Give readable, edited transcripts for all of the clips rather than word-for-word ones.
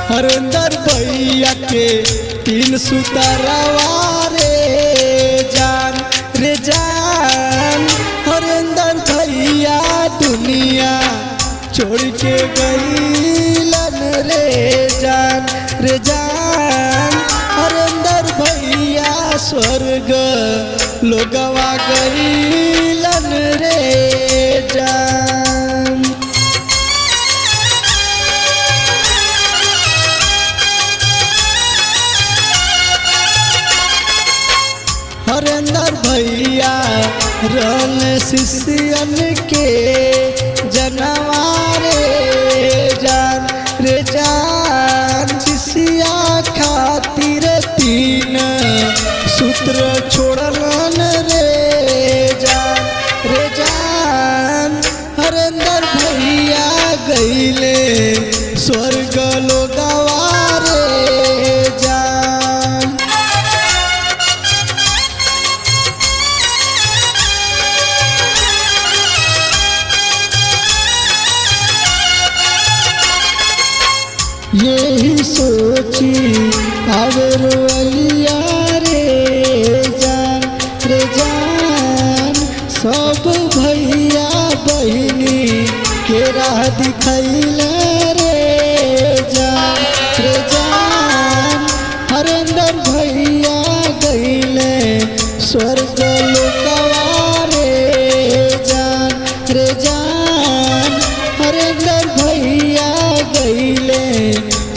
हरेंद्र भैया के 3 सुतरवा रे जान रे जान। हरेंद्र भैया दुनिया छोड़ के गईलन रे जान रे जान। हरेंद्र भैया स्वर्ग लोगवा गईलन रे जान। हरेंद्र भैया रन शिष्यन के जनवारे जान रे जान। शिष्या खातिर 3 सूत्र छोड़लन रे जान। हरेंद्र भैया गईले स्वर्ग लोगवा रे जान। यही सोची आवर अलिया रे जान। सब भैया बहिनी के राह दिखैल रे जान। हरेंद्र भैया गईले स्वर्ग लोकवा रे जान। हरेंद्र भैया गईले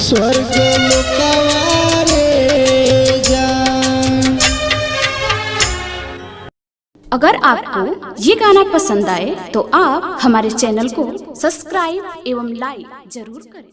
स्वर्ग लोकवा रे जान। अगर आपको ये गाना पसंद आए तो आप हमारे चैनल को सब्सक्राइब एवं लाइक जरूर करें।